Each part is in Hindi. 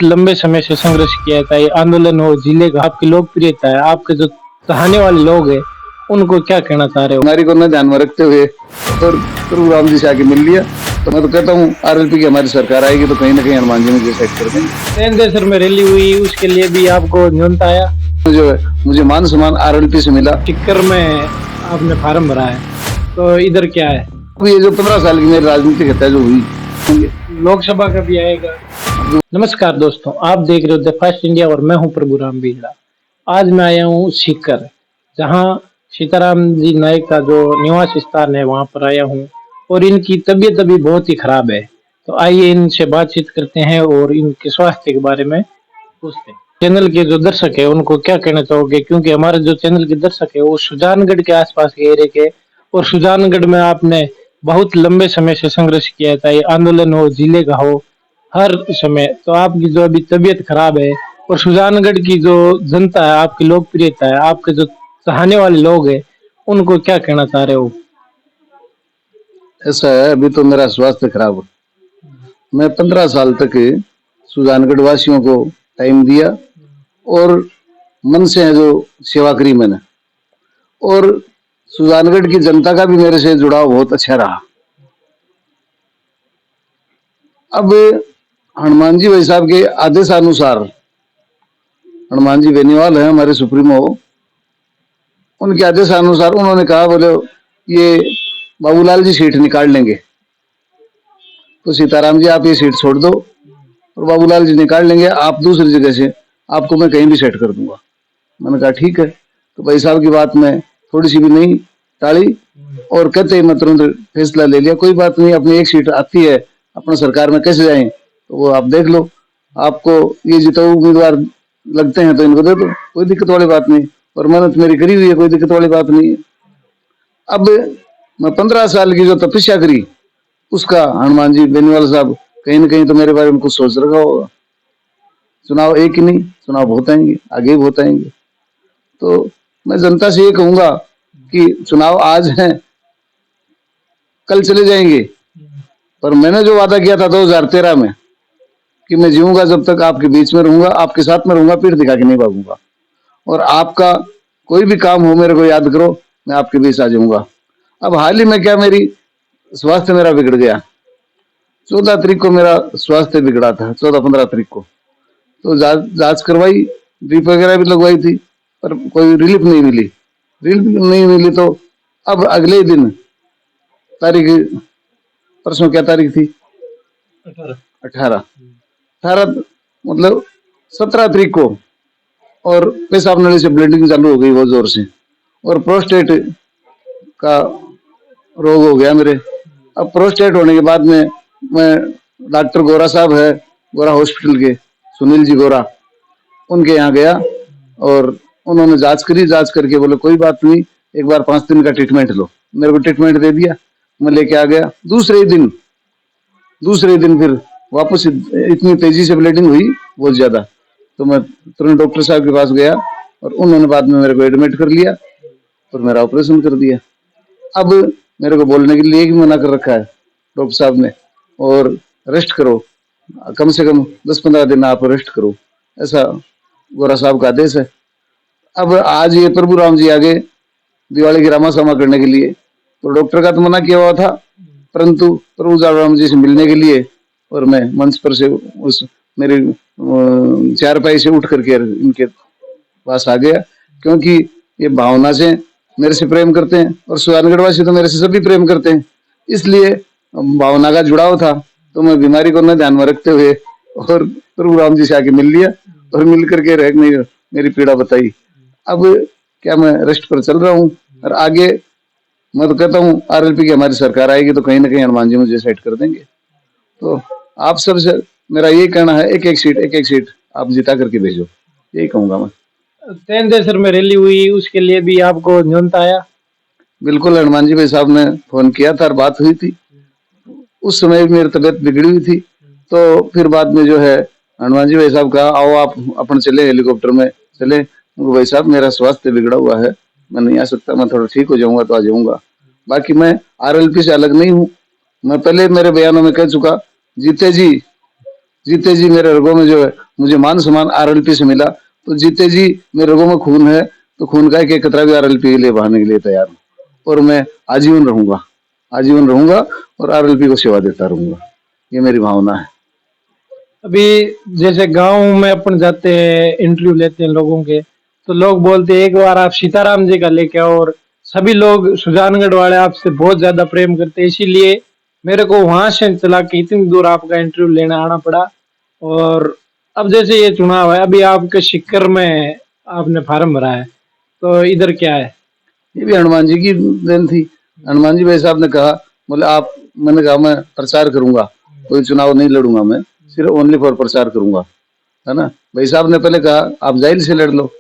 लंबे समय से संघर्ष किया था, ये आंदोलन हो, जिले का आपकी लोकप्रियता है, आपके जो चाहने वाले लोग हैं, उनको क्या कहना चाह रहे हो? हमारी को न ध्यान में रखते हुए और प्रभु राम जी से आके मिल लिया। तो मैं तो कहता हूँ आरएलपी की हमारी सरकार आएगी तो कहीं ना कहीं हनुमान जी मुझे सेट कर देंगे। तेंदेसर में रैली हुई, उसके लिए भी आपको न्योता आया? जो है मुझे मान सम्मान आरएलपी से मिला। टिक्कर में आपने फार्म भरा है, तो इधर क्या है? ये जो 15 साल की मेरी राजनीतिक हत्या जो हुई, लोकसभा का भी आएगा। नमस्कार दोस्तों, आप देख रहे हो द फास्ट इंडिया और मैं हूं प्रभु राम बीड़ा। आज मैं आया हूं सीकर, जहां सीताराम जी नायक का जो निवास स्थान है वहां पर आया हूं और इनकी तबीयत अभी बहुत ही खराब है। तो आइए इनसे बातचीत करते हैं और इनके स्वास्थ्य के बारे में पूछते हैं। चैनल के जो दर्शक है उनको क्या कहना चाहोगे, क्योंकि हमारे जो चैनल के दर्शक है वो सुजानगढ़ के आसपास के एरिया के, और सुजानगढ़ में आपने बहुत लंबे समय से संघर्ष किया था, ये आंदोलन हो, जिले का हो, हर समय। तो आपकी जो अभी तबीयत खराब है और सुजानगढ़ की जो जनता है, आपकी लोकप्रियता है, आपके जो चाहने वाले लोग हैं, उनको क्या कहना चाह रहे हो? ऐसा है अभी तो मेरा स्वास्थ्य खराब हो। मैं 15 साल तक सुजानगढ़ वासियों को टाइम दिया और मन से है जो सेवा करी मैंने, और सुजानगढ़ की जनता का भी मेरे से जुड़ाव बहुत अच्छा रहा। अब हनुमान जी भाई साहब के आदेशानुसार, हनुमान जी बेनीवाल है हमारे सुप्रीमो, उनके आदेशानुसार उन्होंने कहा बोले ये बाबूलाल जी सीट निकाल लेंगे, तो सीताराम जी आप ये सीट छोड़ दो और बाबूलाल जी निकाल लेंगे, आप दूसरी जगह से आपको मैं कहीं भी सेट कर दूंगा। मैंने कहा ठीक है। तो भाई साहब की बात में थोड़ी सी भी नहीं टाली और कहते ही मैं तुरंत फैसला ले लिया, कोई बात नहीं, अपनी एक सीट आती है, अपना सरकार में कैसे जाएं तो वो आप देख लो, आपको ये जिताऊ उम्मीदवार लगते हैं तो इनको दे दो, कोई दिक्कत वाली बात नहीं, और मेहनत मेरी करी हुई है, कोई दिक्कत वाली बात नहीं है। अब मैं 15 साल की जो तपस्या करी उसका हनुमान जी बेनीवाल साहब कहीं ना कहीं तो मेरे बारे में कुछ सोच रखा होगा। चुनाव एक ही नहीं, चुनाव बहुत आएंगे, आगे भी बहुत आएंगे। तो मैं जनता से ये कहूंगा कि चुनाव आज है, कल चले जाएंगे, पर मैंने जो वादा किया था 2013 में कि मैं जीऊंगा जब तक आपके बीच में रहूंगा, आपके साथ में रहूंगा, पीठ दिखा के नहीं भागूंगा, और आपका कोई भी काम हो मेरे को याद करो, मैं आपके बीच आ जाऊंगा। अब हाल ही में क्या, मेरी स्वास्थ्य मेरा बिगड़ गया। 14 तारीख को मेरा स्वास्थ्य बिगड़ा था, 14-15 तारीख को, तो जांच करवाई, ड्रिप वगैरह भी लगवाई थी, पर कोई रिलीफ नहीं मिली। रिलीफ नहीं मिली तो अब अगले दिन तारीख, परसों क्या तारीख थी, 18 मतलब 17 तारीख को, और पेशाब नली से ब्लीडिंग चालू हो गई बहुत जोर से, और प्रोस्टेट का रोग हो गया मेरे। अब प्रोस्टेट होने के बाद में मैं डॉक्टर गोरा साहब है, गोरा हॉस्पिटल के, सुनील जी गोरा, उनके यहाँ गया और उन्होंने जांच करी, जांच करके बोले कोई बात नहीं, एक बार 5 दिन का ट्रीटमेंट लो। मेरे को ट्रीटमेंट दे दिया, मैं लेके आ गया। दूसरे दिन फिर वापस इतनी तेजी से ब्लीडिंग हुई बहुत ज्यादा, तो मैं तुरंत डॉक्टर साहब के पास गया और उन्होंने बाद में मेरे को एडमिट कर लिया और मेरा ऑपरेशन कर दिया। अब मेरे को बोलने के लिए भी मना कर रखा है डॉक्टर साहब ने, और रेस्ट करो, कम से कम 10-15 दिन आप रेस्ट करो, ऐसा गोरा साहब का आदेश है। अब आज ये प्रभु राम जी आगे दिवाली की रामासामा करने के लिए, तो डॉक्टर का तो मना किया हुआ था, परंतु प्रभु राम जी से मिलने के लिए, और मैं मंच पर से उस मेरे चारपाई से उठ करके इनके पास आ गया, क्योंकि ये भावना से मेरे से प्रेम करते हैं और सुजानगढ़ वासी तो मेरे से सभी प्रेम करते हैं, इसलिए भावना का जुड़ाव था। तो मैं बीमारी को न ध्यान में रखते हुए और प्रभु राम जी से आके मिल लिया और मिल करके मेरी पीड़ा बताई। अब क्या मैं रेस्ट पर चल रहा हूँ, और आगे मैं तो कहता हूँ आरएलपी की हमारी सरकार आएगी तो कहीं ना कहीं हनुमान जी मुझे सेट कर देंगे। तो आप सबसे मेरा ये कहना है, एक एक सीट आप जिता करके भेजो, यही कहूंगा मैं। तेंदेसर में रैली हुई, उसके लिए भी आपको न्योता आया? बिल्कुल, हनुमान जी भाई साहब ने फोन किया था और बात हुई थी। उस समय मेरी तबीयत बिगड़ी हुई थी, तो फिर बाद में जो है हनुमान जी भाई साहब कहा आओ आप अपन चले, हेलीकॉप्टर में चले। भाई साहब मेरा स्वास्थ्य बिगड़ा हुआ है, मैं नहीं आ सकता, मैं थोड़ा ठीक हो जाऊंगा तो आ जाऊंगा। बाकी मैं आरएलपी से अलग नहीं हूँ, मैं पहले मेरे बयानों में कह चुका, जीते जी जीते जी मेरे रगों में जो है मुझे मान सम्मान आरएलपी से मिला, तो जीते जी मेरे रगों में खून है, तो खून का एक कतरा भी आरएलपी के लिए बहाने के लिए तैयार हूँ। और मैं आजीवन रहूंगा, आजीवन रहूंगा और आरएलपी को सेवा देता रहूंगा। ये मेरी भावना है। अभी जैसे गांव में अपन जाते हैं, इंटरव्यू लेते हैं लोगों के, तो लोग बोलते हैं एक बार आप सीताराम जी का लेके आओ, और सभी लोग सुजानगढ़ वाले आपसे बहुत ज्यादा प्रेम करते हैं, इसीलिए मेरे को वहां से चला के इतनी दूर आपका इंटरव्यू लेने आना पड़ा। और अब जैसे ये चुनाव है, अभी आपके सिक्कर में आपने फार्म भरा है, तो इधर क्या है? ये भी हनुमान जी की देन थी। हनुमान जी भाई साहब ने कहा, बोले आप, मैंने कहा मैं प्रचार करूंगा, कोई चुनाव नहीं लड़ूंगा, मैं सिर्फ ओनली फॉर प्रचार करूंगा, है ना। भाई साहब ने पहले कहा आप जाइल से लड़ लो,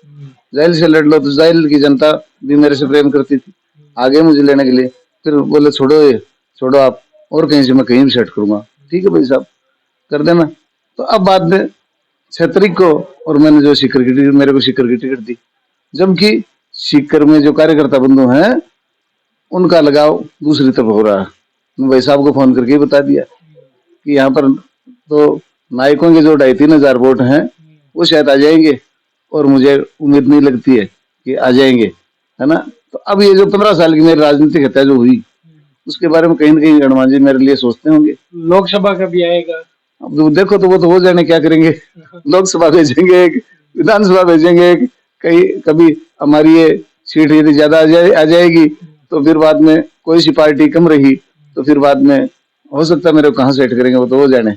जाइल से लड़ लो, तो जाइल की जनता भी मेरे से प्रेम करती थी, आगे मुझे लेने के लिए। फिर बोले छोड़ो ये, छोड़ो आप, और कहीं से मैं कहीं भी सेट करूंगा। ठीक है भाई साहब, कर देना। तो अब बाद में 6 तारीख को, और मैंने जो सीकर की टिकट, मेरे को सीकर की टिकट दी, जबकि सीकर में जो कार्यकर्ता बंधु हैं उनका लगाव दूसरी तरफ हो रहा है। मैं भाई साहब को फोन करके ही बता दिया कि यहाँ पर तो नायकों के जो 2500 वोट हैं वो शायद आ जाएंगे, और मुझे उम्मीद नहीं लगती है कि आ जाएंगे, है ना। तो अब ये जो 15 साल की मेरी राजनीतिक हत्या जो हुई, उसके बारे में कहीं ना कहीं हनुमान जी मेरे लिए सोचते होंगे। लोकसभा का भी आएगा, अब तो देखो, तो वो तो हो जाने, क्या करेंगे। लोकसभा भेजेंगे एक, विधानसभा भेजेंगे एक, कहीं कभी हमारी ये सीट यदि ज्यादा आ जाएगी, तो फिर बाद में कोई सी पार्टी कम रही, तो फिर बाद में हो सकता है मेरे को कहाँ सेट करेंगे, वो तो हो जाने।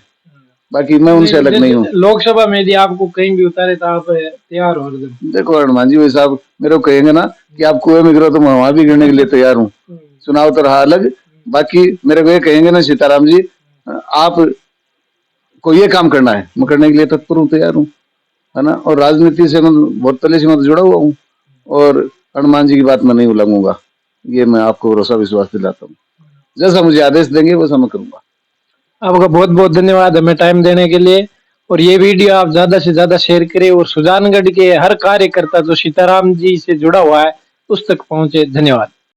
बाकी मैं उनसे अलग नहीं हूँ। लोकसभा में यदि आपको कहीं भी उतारे तो आप तैयार हो एकदम? देखो हनुमान जी भाई साहब मेरे को कहेंगे ना कि आप कुएं में गिरो, तो मैं वहां भी गिरने के लिए तैयार हूँ। चुनाव तो रहा अलग, बाकी मेरे को ये कहेंगे ना सीताराम जी आप को ये काम करना है, मैं करने के लिए तत्पर हूँ, तैयार हूँ, है ना। और राजनीति से मैं बहुत पहले से मैं तो जुड़ा हुआ हूँ, और हनुमान जी की बात मैं नहीं उल्लंघूंगा, ये मैं आपको भरोसा विश्वास दिलाता हूँ। जैसा मुझे आदेश देंगे वैसा मैं करूंगा। आपका बहुत बहुत धन्यवाद हमें टाइम देने के लिए, और ये वीडियो आप ज्यादा से ज्यादा शेयर करें, और सुजानगढ़ के हर कार्यकर्ता जो सीताराम जी से जुड़ा हुआ है उस तक पहुंचे। धन्यवाद।